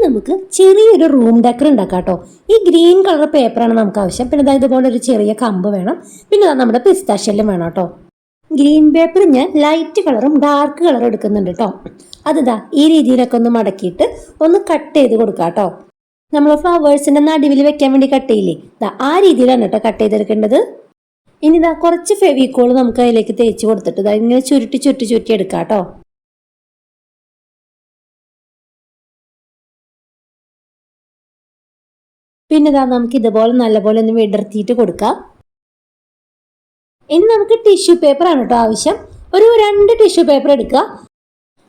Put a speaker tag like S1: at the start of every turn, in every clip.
S1: നമുക്ക് ചെറിയൊരു room decker ഉണ്ടാക്കാം കേട്ടോ. ഈ ഗ്രീൻ കളർ പേപ്പറാണ് നമുക്ക് ആവശ്യം. പിന്നെ ഇതുപോലെ ഒരു ചെറിയ കമ്പ് വേണം. പിന്നെ നമ്മുടെ പിസ്താഷ്യലും വേണം കേട്ടോ. ഗ്രീൻ പേപ്പർ ഞാൻ ലൈറ്റ് കളറും ഡാർക്ക് കളറും എടുക്കുന്നുണ്ട് കേട്ടോ. അതിതാ ഈ രീതിയിലൊക്കെ ഒന്ന് മടക്കിയിട്ട് ഒന്ന് കട്ട് ചെയ്ത് കൊടുക്കാം കേട്ടോ. നമ്മൾ ഫ്ലവേഴ്സിന്റെ നടുവിൽ വെക്കാൻ വേണ്ടി കട്ട് ചെയ്യില്ലേ, ആ രീതിയിലാണ് കേട്ടോ കട്ട് ചെയ്തെടുക്കേണ്ടത്. ഇനി ഇതാ കുറച്ച് ഫെവിക്കോൾ നമുക്ക് അതിലേക്ക് തേച്ച് കൊടുത്തിട്ട് ഇതാ ഇങ്ങനെ ചുരുട്ടി ചുരുട്ടി ചുരുട്ടി എടുക്കാം കേട്ടോ. പിന്നെ ഇതാ നമുക്ക് ഇതുപോലെ നല്ലപോലെ ഒന്ന് വിടർത്തിയിട്ട് കൊടുക്കാം. ഇനി നമുക്ക് ടിഷ്യൂ പേപ്പർ ആണ് കേട്ടോ ആവശ്യം. ഒരു 2 ടിഷ്യൂ പേപ്പർ എടുക്കുക.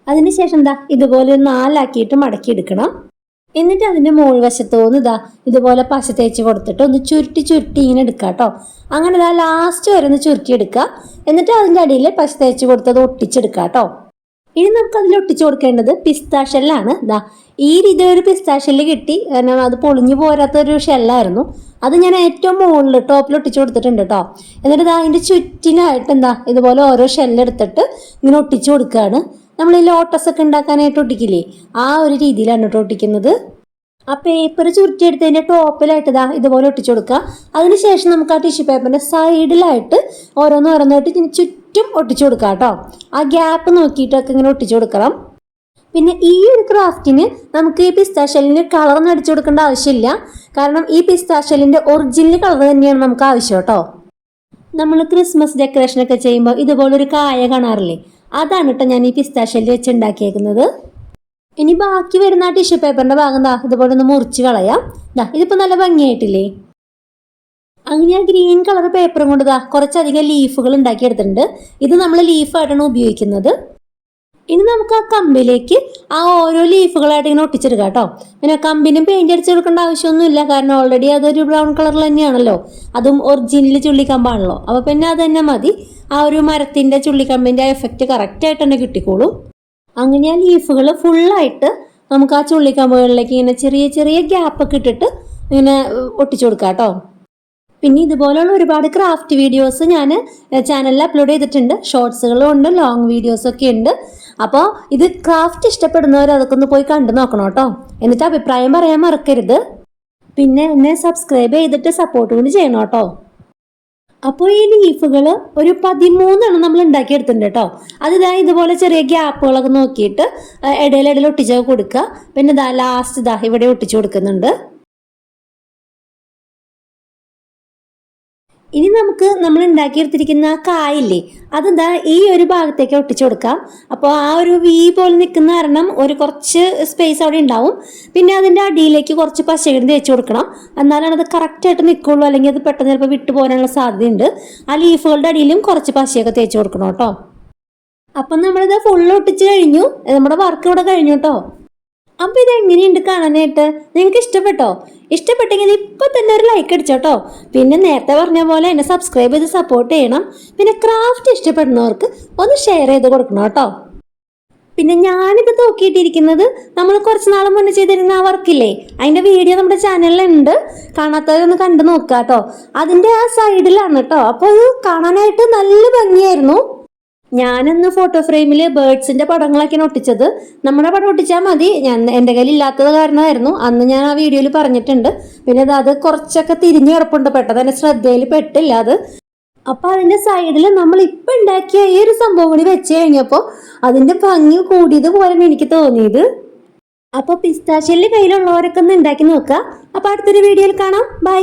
S1: അതിനുശേഷം എന്താ ഇതുപോലെ 4 ആക്കിയിട്ട് മടക്കി എടുക്കണം. എന്നിട്ട് അതിന്റെ മുകൾ വശത്തോന്ന് ഇതുപോലെ പശ തേച്ച് കൊടുത്തിട്ട് ഒന്ന് ചുരുട്ടി ചുരുട്ടി ഇങ്ങനെ എടുക്കുക കേട്ടോ. അങ്ങനെ ഇതാ ലാസ്റ്റ് വരെ ഒന്ന് ചുരുക്കി എടുക്കുക. എന്നിട്ട് അതിന്റെ അടിയിൽ പശ തേച്ച് കൊടുത്തത് ഒട്ടിച്ചെടുക്കുക കേട്ടോ. ഇനി നമുക്ക് അതിൽ ഒട്ടിച്ചു കൊടുക്കേണ്ടത് പിസ്താഷ്യലാണ്. ഈ രീതി ഒരു പിസ്താഷ്യല് കിട്ടി. കാരണം അത് പൊളിഞ്ഞു പോരാത്തൊരു ഷെല്ലായിരുന്നു. അത് ഞാൻ ഏറ്റവും മുകളിൽ ടോപ്പിൽ ഒട്ടിച്ചു കൊടുത്തിട്ടുണ്ട് കേട്ടോ. എന്നിട്ട് അതിന്റെ ചുറ്റിനായിട്ട് ഇതുപോലെ ഓരോ ഷെല്ലെടുത്തിട്ട് ഇങ്ങനെ ഒട്ടിച്ചു കൊടുക്കുകയാണ്. നമ്മൾ ഈ ലോട്ടസ് ഒക്കെ ഉണ്ടാക്കാനായിട്ട് ഒട്ടിക്കില്ലേ, ആ ഒരു രീതിയിലാണ് കേട്ടോ ഒട്ടിക്കുന്നത്. ആ പേപ്പർ ചുരുട്ടിയെടുത്തതിന്റെ ടോപ്പിലായിട്ട് ഇതുപോലെ ഒട്ടിച്ചു കൊടുക്കുക. അതിനുശേഷം നമുക്ക് ആ ടിഷ്യൂ പേപ്പറിന്റെ സൈഡിലായിട്ട് ഓരോന്നോരോന്നായിട്ട് ഇങ്ങനെ ചുറ്റും ഒട്ടിച്ചു കൊടുക്കുക കേട്ടോ. ആ ഗ്യാപ്പ് നോക്കിയിട്ടൊക്കെ ഇങ്ങനെ ഒട്ടിച്ചു കൊടുക്കണം. പിന്നെ ഈ ഒരു ക്രാഫ്റ്റിന് നമുക്ക് ഈ പിസ്താഷ്യലിന് കളറൊന്നും അടിച്ചു കൊടുക്കേണ്ട ആവശ്യമില്ല. കാരണം ഈ പിസ്താഷ്യലിന്റെ ഒറിജിനൽ കളർ തന്നെയാണ് നമുക്ക് ആവശ്യം കേട്ടോ. നമ്മൾ ക്രിസ്മസ് ഡെക്കറേഷൻ ഒക്കെ ചെയ്യുമ്പോൾ ഇതുപോലൊരു കായ കാണാറില്ലേ, അതാണ് കേട്ടോ ഞാൻ ഈ പിസ്താഷ്യലിൽ വെച്ച് ഉണ്ടാക്കിയേക്കുന്നത്. ഇനി ബാക്കി വരുന്ന ടിഷ്യൂ പേപ്പറിന്റെ ഭാഗം ഇതുപോലെ ഒന്ന് മുറിച്ച് കളയാം. ഇതിപ്പോ നല്ല ഭംഗിയായിട്ടില്ലേ. അങ്ങനെ ആ ഗ്രീൻ കളർ പേപ്പറും കൊണ്ട് കുറച്ചധികം ലീഫുകൾ ഉണ്ടാക്കിയെടുത്തിട്ടുണ്ട്. ഇത് നമ്മൾ ലീഫായിട്ടാണ് ഉപയോഗിക്കുന്നത്. ഇനി നമുക്ക് ആ കമ്പിലേക്ക് ആ ഓരോ ലീഫുകളായിട്ട് ഇങ്ങനെ ഒട്ടിച്ചെടുക്കാം കേട്ടോ. പിന്നെ കമ്പിനും പെയിന്റ് അടിച്ചു കൊടുക്കേണ്ട ആവശ്യമൊന്നുമില്ല. കാരണം ഓൾറെഡി അതൊരു ബ്രൗൺ കളറിൽ തന്നെയാണല്ലോ, അതും ഒറിജിനൽ ചുള്ളിക്കമ്പാണല്ലോ. അപ്പൊ പിന്നെ അത് തന്നെ മതി. ആ ഒരു മരത്തിന്റെ ചുള്ളിക്കമ്പിന്റെ എഫക്റ്റ് കറക്റ്റ് ആയിട്ട് തന്നെ കിട്ടിക്കോളും. അങ്ങനെ ആ ലീഫുകൾ ഫുള്ളായിട്ട് നമുക്ക് ആ ചുള്ളിക്കമ്പുകളിലേക്ക് ഇങ്ങനെ ചെറിയ ചെറിയ ഗ്യാപ്പൊക്കെ ഇട്ടിട്ട് ഇങ്ങനെ ഒട്ടിച്ചു കൊടുക്കാം കേട്ടോ. പിന്നെ ഇതുപോലുള്ള ഒരുപാട് ക്രാഫ്റ്റ് വീഡിയോസ് ഞാൻ ചാനലിൽ അപ്ലോഡ് ചെയ്തിട്ടുണ്ട്. ഷോർട്സുകളും ഉണ്ട്, ലോങ് വീഡിയോസ് ഒക്കെ ഉണ്ട്. അപ്പോൾ ഇത് ക്രാഫ്റ്റ് ഇഷ്ടപ്പെടുന്നവർ അതൊക്കെ ഒന്ന് പോയി കണ്ടു നോക്കണം കേട്ടോ. എന്നിട്ട് അഭിപ്രായം പറയാൻ മറക്കരുത്. പിന്നെ എന്നെ സബ്സ്ക്രൈബ് ചെയ്തിട്ട് സപ്പോർട്ട് കൂടി ചെയ്യണം കേട്ടോ. അപ്പോൾ ഈ ലീഫുകൾ ഒരു 13 നമ്മൾ ഉണ്ടാക്കിയെടുത്തിട്ടുണ്ട് കേട്ടോ. ഇതുപോലെ ചെറിയ ഗ്യാപ്പുകളൊക്കെ നോക്കിയിട്ട് ഇടയിൽ ഒട്ടിച്ച് കൊടുക്കുക. പിന്നെ ലാസ്റ്റ് ഇവിടെ ഒട്ടിച്ചു കൊടുക്കുന്നുണ്ട്. ഇനി നമുക്ക് നമ്മൾ ഉണ്ടാക്കിയെടുത്തിരിക്കുന്ന കായില്ലേ, അതെന്താ ഈ ഒരു ഭാഗത്തേക്ക് ഒട്ടിച്ചു കൊടുക്കാം. അപ്പോൾ ആ ഒരു വി പോലെ നിൽക്കുന്ന കാരണം ഒരു കുറച്ച് സ്പേസ് അവിടെ ഉണ്ടാവും. പിന്നെ അതിൻ്റെ അടിയിലേക്ക് കുറച്ച് പശകളും തേച്ച് കൊടുക്കണം. എന്നാലാണ് അത് കറക്റ്റായിട്ട് നിൽക്കുള്ളൂ. അല്ലെങ്കിൽ അത് പെട്ടെന്ന് ചിലപ്പോൾ വിട്ടു പോകാനുള്ള സാധ്യതയുണ്ട്. ആ ലീഫുകളുടെ അടിയിലും കുറച്ച് പശയൊക്കെ തേച്ച് കൊടുക്കണം കേട്ടോ. അപ്പം നമ്മളിത് ഫുള്ള് ഒട്ടിച്ച് കഴിഞ്ഞു. നമ്മുടെ വർക്ക് ഇവിടെ കഴിഞ്ഞു കേട്ടോ. അപ്പൊ ഇത് എങ്ങനെയുണ്ട് കാണാനായിട്ട്? നിങ്ങൾക്ക് ഇഷ്ടപ്പെട്ടോ? ഇഷ്ടപ്പെട്ടെങ്കിൽ ഇപ്പൊ തന്നെ ഒരു ലൈക്ക് അടിച്ചോട്ടോ. പിന്നെ നേരത്തെ പറഞ്ഞ പോലെ എന്നെ സബ്സ്ക്രൈബ് ചെയ്ത് സപ്പോർട്ട് ചെയ്യണം. പിന്നെ ക്രാഫ്റ്റ് ഇഷ്ടപ്പെടുന്നവർക്ക് ഒന്ന് ഷെയർ ചെയ്ത് കൊടുക്കണം കേട്ടോ. പിന്നെ ഞാനിത് നോക്കിയിട്ടിരിക്കുന്നത് നമ്മൾ കുറച്ച് നാൾ മുന്നേ ചെയ്തിരുന്ന ആ വർക്കില്ലേ, അതിന്റെ വീഡിയോ നമ്മുടെ ചാനലിലുണ്ട്. കാണാത്തവരൊന്ന് കണ്ടു നോക്കുക കേട്ടോ. അതിന്റെ ആ സൈഡിലാണ് കേട്ടോ. അപ്പോൾ അത് കാണാനായിട്ട് നല്ല ഭംഗിയായിരുന്നു. ഞാനന്ന് ഫോട്ടോ ഫ്രെയിമിൽ ബേർഡ്സിന്റെ പടങ്ങളൊക്കെയാണ് ഒട്ടിച്ചത്. നമ്മുടെ പടം ഒട്ടിച്ചാൽ മതി. എൻ്റെ കയ്യിൽ ഇല്ലാത്തത് കാരണമായിരുന്നു. അന്ന് ഞാൻ ആ വീഡിയോയിൽ പറഞ്ഞിട്ടുണ്ട്. പിന്നെ അത് കുറച്ചൊക്കെ തിരിഞ്ഞു കിടപ്പുണ്ട്, പെട്ടെന്ന് തന്നെ ശ്രദ്ധയിൽ പെട്ടില്ല അത്. അപ്പൊ അതിന്റെ സൈഡിൽ നമ്മൾ ഇപ്പൊ ഉണ്ടാക്കിയ ഈ ഒരു സംഭവം കൂടി വെച്ച് കഴിഞ്ഞപ്പോൾ അതിന്റെ ഭംഗി കൂടിയത് പോലെയാണ് എനിക്ക് തോന്നിയത്. അപ്പൊ പിസ്താഷ്യലിന്റെ കയ്യിലുള്ളവരൊക്കെ ഒന്ന് ഉണ്ടാക്കി നോക്കുക. അപ്പൊ അടുത്തൊരു വീഡിയോയിൽ കാണാം. ബൈ.